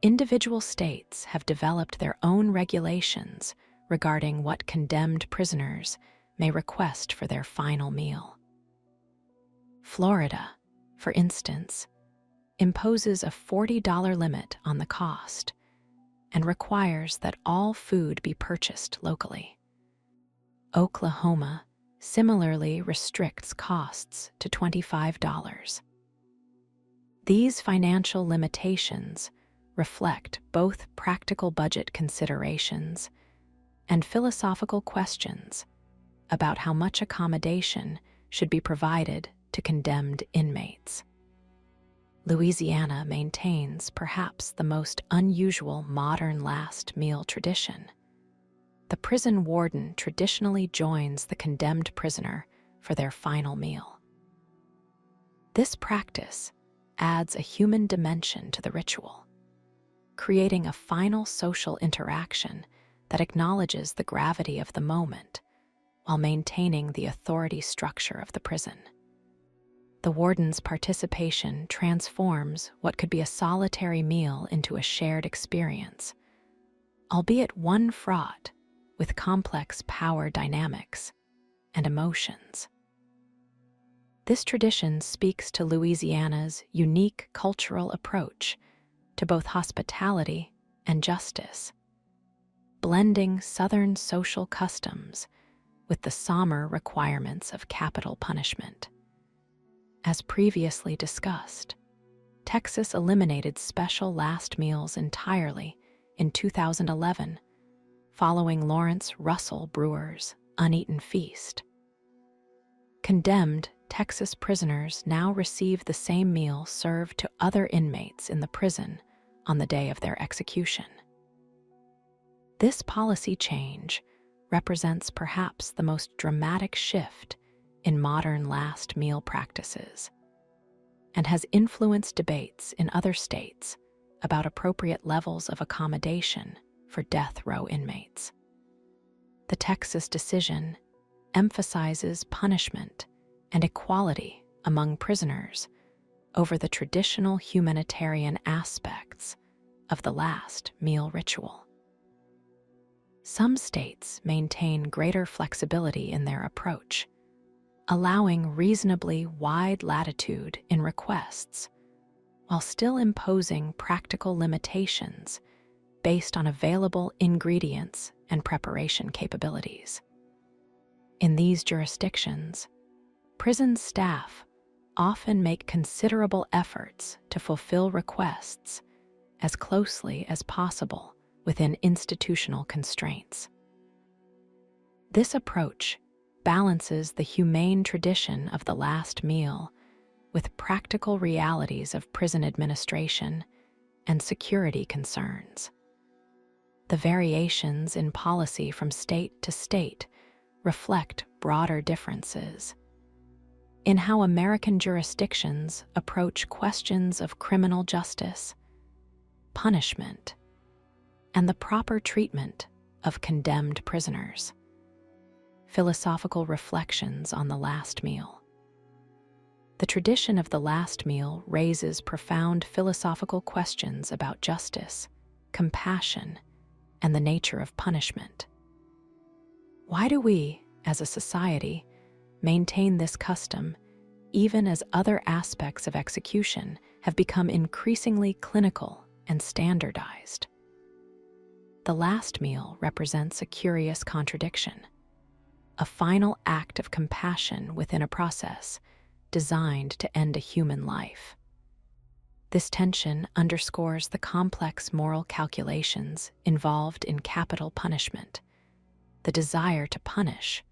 individual states have developed their own regulations regarding what condemned prisoners may request for their final meal. Florida, for instance, imposes a $40 limit on the cost and requires that all food be purchased locally. Oklahoma similarly restricts costs to $25. These financial limitations reflect both practical budget considerations and philosophical questions about how much accommodation should be provided to condemned inmates. Louisiana maintains perhaps the most unusual modern last meal tradition. The prison warden traditionally joins the condemned prisoner for their final meal. This practice adds a human dimension to the ritual, creating a final social interaction that acknowledges the gravity of the moment while maintaining the authority structure of the prison. The warden's participation transforms what could be a solitary meal into a shared experience, albeit one fraught with complex power dynamics and emotions. This tradition speaks to Louisiana's unique cultural approach to both hospitality and justice, blending Southern social customs with the somber requirements of capital punishment. As previously discussed, Texas eliminated special last meals entirely in 2011, following Lawrence Russell Brewer's Uneaten Feast. Condemned Texas prisoners now receive the same meal served to other inmates in the prison on the day of their execution. This policy change represents perhaps the most dramatic shift in modern last meal practices, and has influenced debates in other states about appropriate levels of accommodation for death row inmates. The Texas decision emphasizes punishment and equality among prisoners over the traditional humanitarian aspects of the last meal ritual. Some states maintain greater flexibility in their approach, allowing reasonably wide latitude in requests, while still imposing practical limitations based on available ingredients and preparation capabilities. In these jurisdictions, prison staff often make considerable efforts to fulfill requests as closely as possible within institutional constraints. This approach balances the humane tradition of the last meal with practical realities of prison administration and security concerns. The variations in policy from state to state reflect broader differences in how American jurisdictions approach questions of criminal justice, punishment, and the proper treatment of condemned prisoners. Philosophical reflections on the last meal. The tradition of the last meal raises profound philosophical questions about justice, compassion, and the nature of punishment. Why do we, as a society, maintain this custom even as other aspects of execution have become increasingly clinical and standardized? The last meal represents a curious contradiction, a final act of compassion within a process designed to end a human life. This tension underscores the complex moral calculations involved in capital punishment, the desire to punish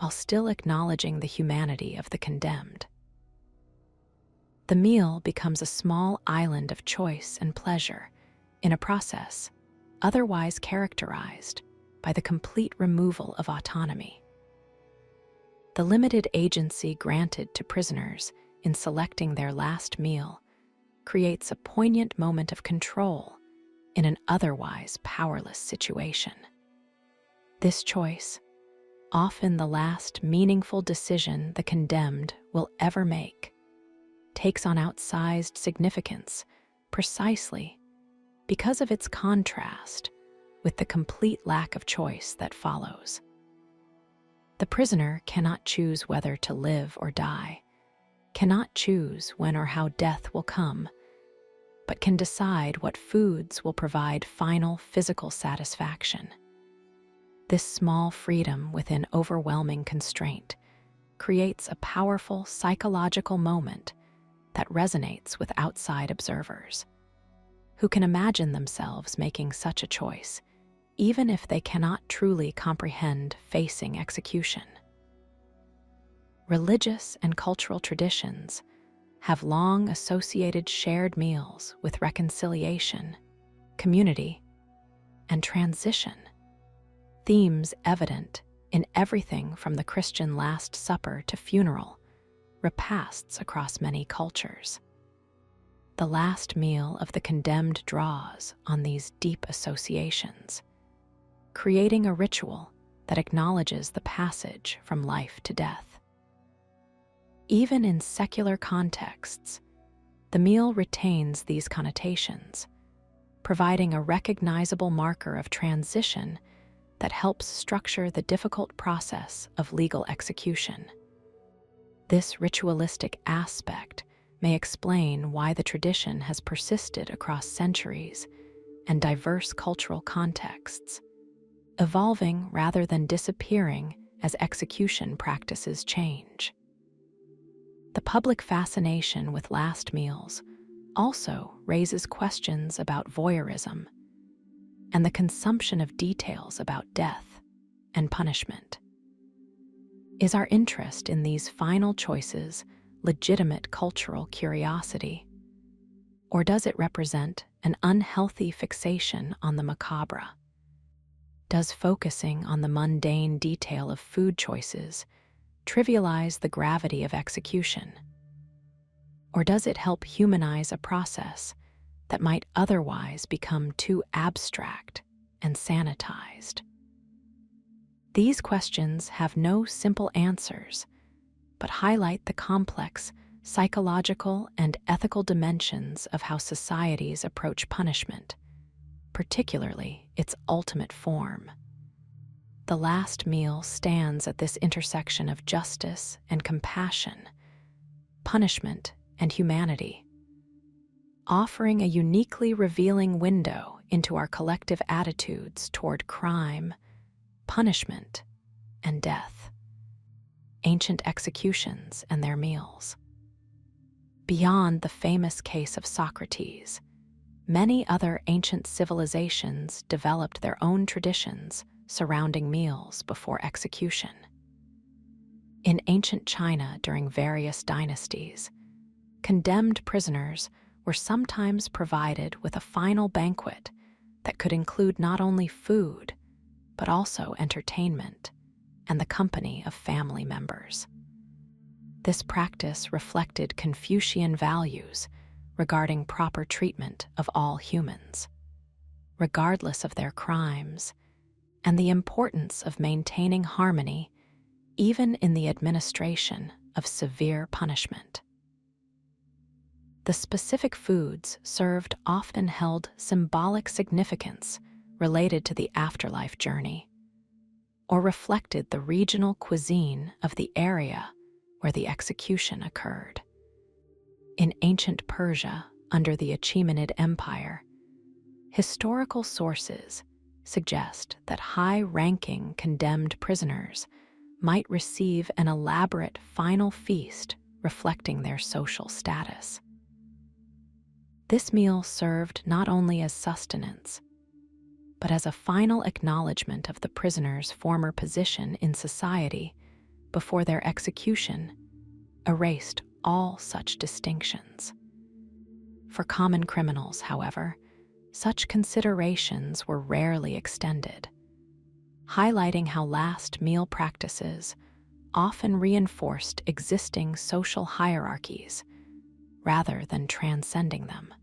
while still acknowledging the humanity of the condemned. The meal becomes a small island of choice and pleasure in a process otherwise characterized by the complete removal of autonomy. The limited agency granted to prisoners in selecting their last meal creates a poignant moment of control in an otherwise powerless situation. This choice, often the last meaningful decision the condemned will ever make, takes on outsized significance precisely because of its contrast with the complete lack of choice that follows. The prisoner cannot choose whether to live or die, cannot choose when or how death will come, but can decide what foods will provide final physical satisfaction. This small freedom within overwhelming constraint creates a powerful psychological moment that resonates with outside observers, who can imagine themselves making such a choice, even if they cannot truly comprehend facing execution. Religious and cultural traditions have long associated shared meals with reconciliation, community, and transition, themes evident in everything from the Christian Last Supper to funeral repasts across many cultures. The last meal of the condemned draws on these deep associations, creating a ritual that acknowledges the passage from life to death. Even in secular contexts, the meal retains these connotations, providing a recognizable marker of transition that helps structure the difficult process of legal execution. This ritualistic aspect may explain why the tradition has persisted across centuries and diverse cultural contexts, evolving rather than disappearing as execution practices change. The public fascination with last meals also raises questions about voyeurism and the consumption of details about death and punishment. Is our interest in these final choices legitimate cultural curiosity, or does it represent an unhealthy fixation on the macabre? Does focusing on the mundane detail of food choices trivialize the gravity of execution? Or does it help humanize a process that might otherwise become too abstract and sanitized? These questions have no simple answers, but highlight the complex psychological and ethical dimensions of how societies approach punishment, particularly its ultimate form. The last meal stands at this intersection of justice and compassion, punishment and humanity, offering a uniquely revealing window into our collective attitudes toward crime, punishment, and death. Ancient executions and their meals. Beyond the famous case of Socrates, many other ancient civilizations developed their own traditions surrounding meals before execution. In ancient China during various dynasties, condemned prisoners were sometimes provided with a final banquet that could include not only food, but also entertainment and the company of family members. This practice reflected Confucian values regarding proper treatment of all humans, regardless of their crimes, and the importance of maintaining harmony even in the administration of severe punishment. The specific foods served often held symbolic significance related to the afterlife journey, or reflected the regional cuisine of the area where the execution occurred. In ancient Persia, under the Achaemenid Empire, historical sources suggest that high-ranking condemned prisoners might receive an elaborate final feast reflecting their social status. This meal served not only as sustenance, but as a final acknowledgement of the prisoner's former position in society before their execution erased all such distinctions. For common criminals, however, such considerations were rarely extended, highlighting how last meal practices often reinforced existing social hierarchies rather than transcending them.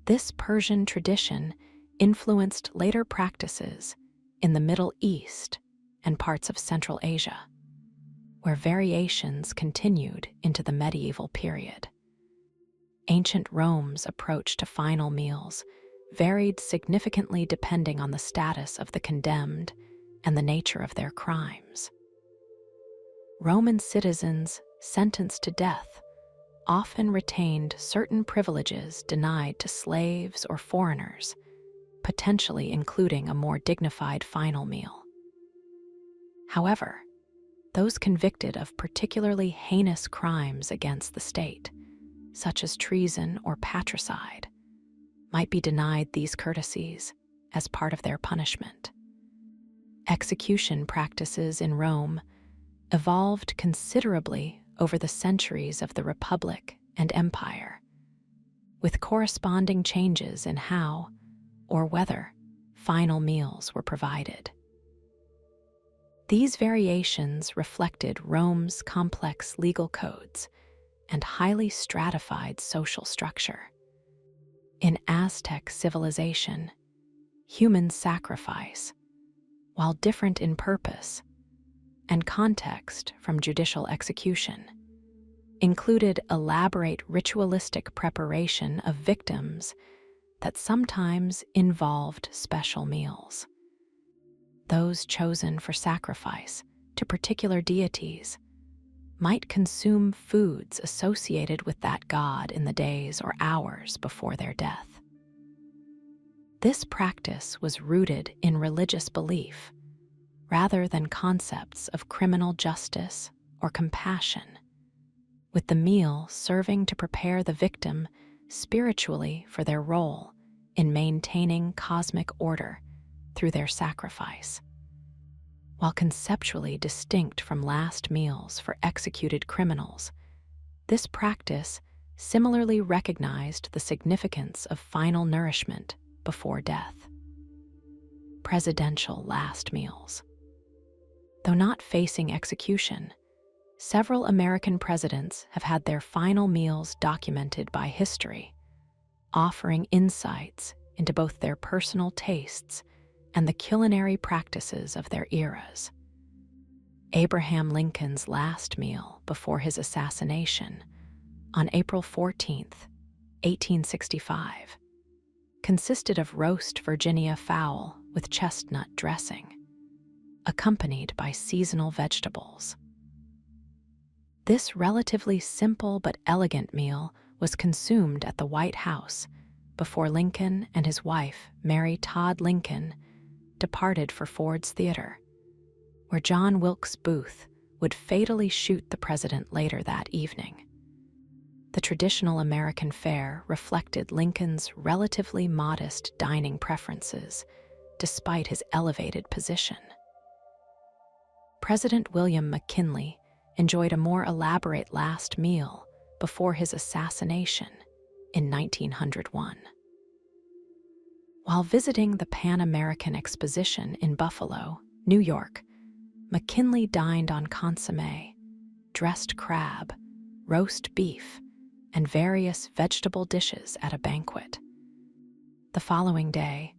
This Persian tradition influenced later practices in the Middle East and parts of Central Asia, where variations continued into the medieval period. Ancient Rome's approach to final meals varied significantly depending on the status of the condemned and the nature of their crimes. Roman citizens sentenced to death often retained certain privileges denied to slaves or foreigners, potentially including a more dignified final meal. However, those convicted of particularly heinous crimes against the state, such as treason or patricide, might be denied these courtesies as part of their punishment. Execution practices in Rome evolved considerably over the centuries of the Republic and Empire, with corresponding changes in how or whether final meals were provided. These variations reflected Rome's complex legal codes and highly stratified social structure. In Aztec civilization, human sacrifice, while different in purpose and context from judicial execution, included elaborate ritualistic preparation of victims that sometimes involved special meals. Those chosen for sacrifice to particular deities might consume foods associated with that god in the days or hours before their death. This practice was rooted in religious belief rather than concepts of criminal justice or compassion, with the meal serving to prepare the victim spiritually for their role in maintaining cosmic order through their sacrifice. While conceptually distinct from last meals for executed criminals, this practice similarly recognized the significance of final nourishment before death. Presidential last meals. Though not facing execution, several American presidents have had their final meals documented by history, offering insights into both their personal tastes and the culinary practices of their eras. Abraham Lincoln's last meal before his assassination on April 14, 1865, consisted of roast Virginia fowl with chestnut dressing, accompanied by seasonal vegetables. This relatively simple but elegant meal was consumed at the White House before Lincoln and his wife, Mary Todd Lincoln, departed for Ford's Theater, where John Wilkes Booth would fatally shoot the president later that evening. The traditional American fare reflected Lincoln's relatively modest dining preferences, despite his elevated position. President William McKinley enjoyed a more elaborate last meal before his assassination in 1901. While visiting the Pan American Exposition in Buffalo, New York, McKinley dined on consommé, dressed crab, roast beef, and various vegetable dishes at a banquet. The following day,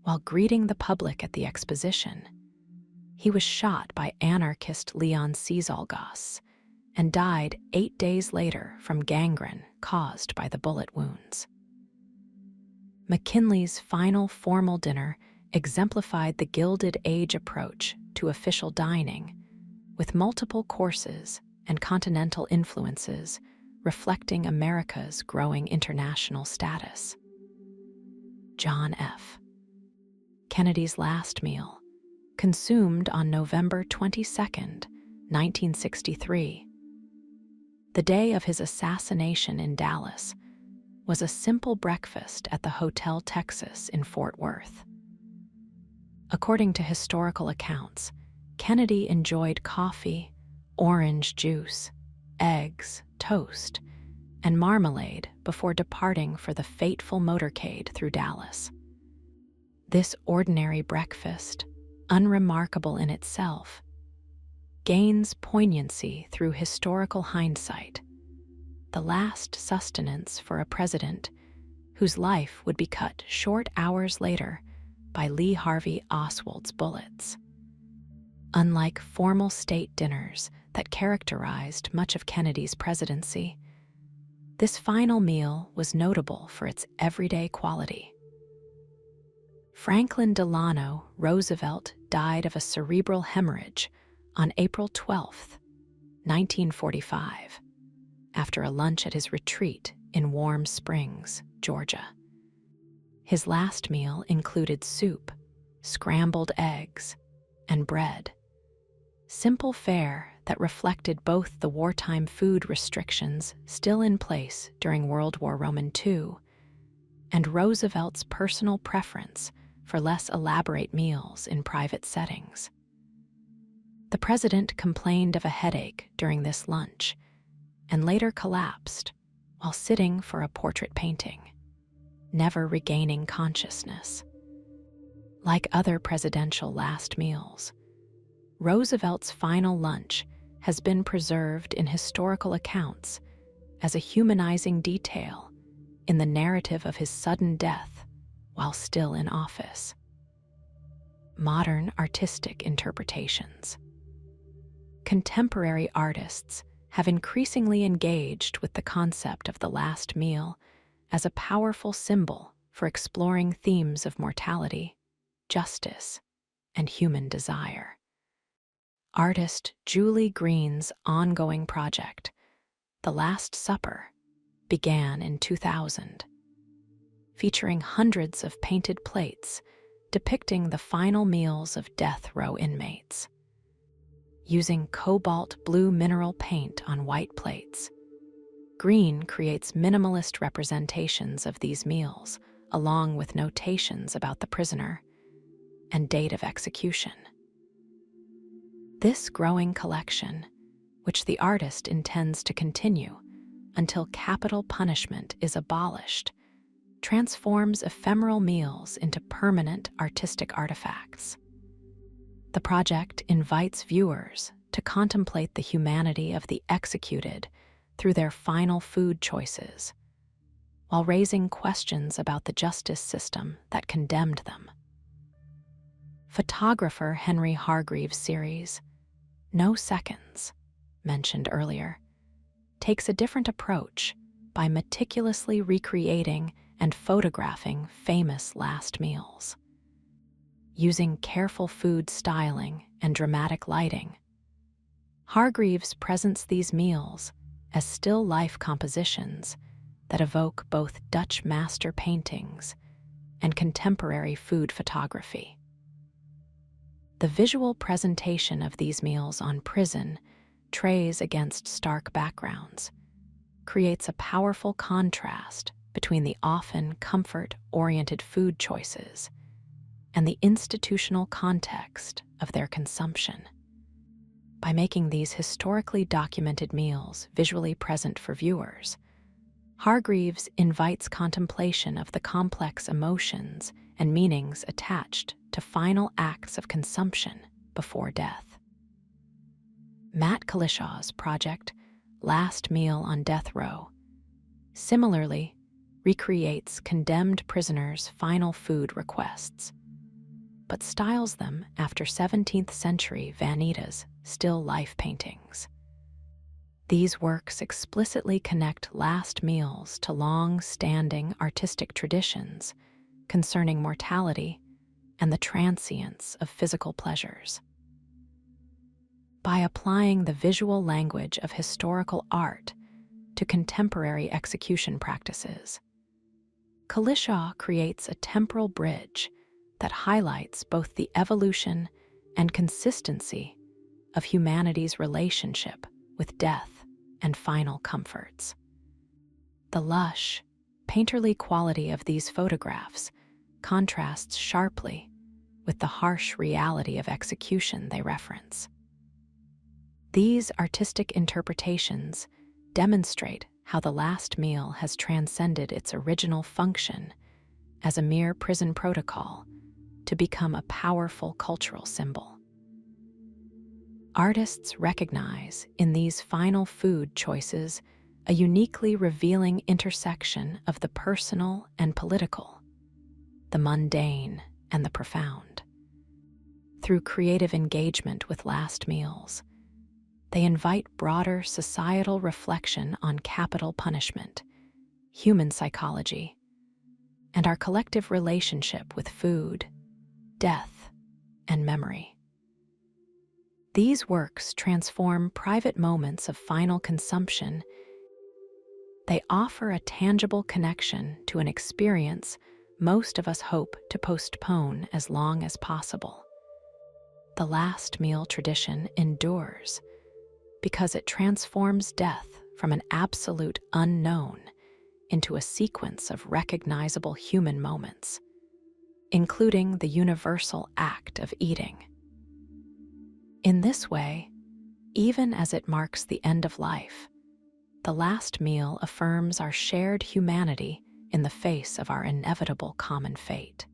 while greeting the public at the exposition, he was shot by anarchist Leon Czolgosz and died 8 days later from gangrene caused by the bullet wounds. McKinley's final formal dinner exemplified the Gilded Age approach to official dining, with multiple courses and continental influences reflecting America's growing international status. John F. Kennedy's last meal, consumed on November 22, 1963, the day of his assassination in Dallas, was a simple breakfast at the Hotel Texas in Fort Worth. According to historical accounts, Kennedy enjoyed coffee, orange juice, eggs, toast, and marmalade before departing for the fateful motorcade through Dallas. This ordinary breakfast, unremarkable in itself, gains poignancy through historical hindsight, the last sustenance for a president whose life would be cut short hours later by Lee Harvey Oswald's bullets. Unlike formal state dinners that characterized much of Kennedy's presidency, this final meal was notable for its everyday quality. Franklin Delano Roosevelt died of a cerebral hemorrhage on April 12, 1945, after a lunch at his retreat in Warm Springs, Georgia. His last meal included soup, scrambled eggs, and bread. Simple fare that reflected both the wartime food restrictions still in place during World War II and Roosevelt's personal preference for less elaborate meals in private settings. The president complained of a headache during this lunch and later collapsed while sitting for a portrait painting, never regaining consciousness. Like other presidential last meals, Roosevelt's final lunch has been preserved in historical accounts as a humanizing detail in the narrative of his sudden death while still in office. Modern artistic interpretations. Contemporary artists have increasingly engaged with the concept of the last meal as a powerful symbol for exploring themes of mortality, justice, and human desire. Artist Julie Green's ongoing project, The Last Supper, began in 2000, featuring hundreds of painted plates depicting the final meals of death row inmates. Using cobalt blue mineral paint on white plates, Green creates minimalist representations of these meals, along with notations about the prisoner and date of execution. This growing collection, which the artist intends to continue until capital punishment is abolished, transforms ephemeral meals into permanent artistic artifacts. The project invites viewers to contemplate the humanity of the executed through their final food choices, while raising questions about the justice system that condemned them. Photographer Henry Hargreaves' series, No Seconds, mentioned earlier, takes a different approach by meticulously recreating and photographing famous last meals. Using careful food styling and dramatic lighting, Hargreaves presents these meals as still life compositions that evoke both Dutch master paintings and contemporary food photography. The visual presentation of these meals on prison trays against stark backgrounds creates a powerful contrast between the often comfort-oriented food choices and the institutional context of their consumption. By making these historically documented meals visually present for viewers, Hargreaves invites contemplation of the complex emotions and meanings attached to final acts of consumption before death. Matt Kalishaw's project, Last Meal on Death Row, similarly recreates condemned prisoners' final food requests, but styles them after 17th century Vanitas still life paintings. These works explicitly connect last meals to long-standing artistic traditions concerning mortality and the transience of physical pleasures. By applying the visual language of historical art to contemporary execution practices, Kalishaw creates a temporal bridge that highlights both the evolution and consistency of humanity's relationship with death and final comforts. The lush, painterly quality of these photographs contrasts sharply with the harsh reality of execution they reference. These artistic interpretations demonstrate how the last meal has transcended its original function as a mere prison protocol to become a powerful cultural symbol. Artists recognize in these final food choices a uniquely revealing intersection of the personal and political, the mundane and the profound. Through creative engagement with last meals, they invite broader societal reflection on capital punishment, human psychology, and our collective relationship with food, death, and memory. These works transform private moments of final consumption. They offer a tangible connection to an experience most of us hope to postpone as long as possible. The last meal tradition endures because it transforms death from an absolute unknown into a sequence of recognizable human moments. including the universal act of eating. In this way, even as it marks the end of life, the last meal affirms our shared humanity in the face of our inevitable common fate.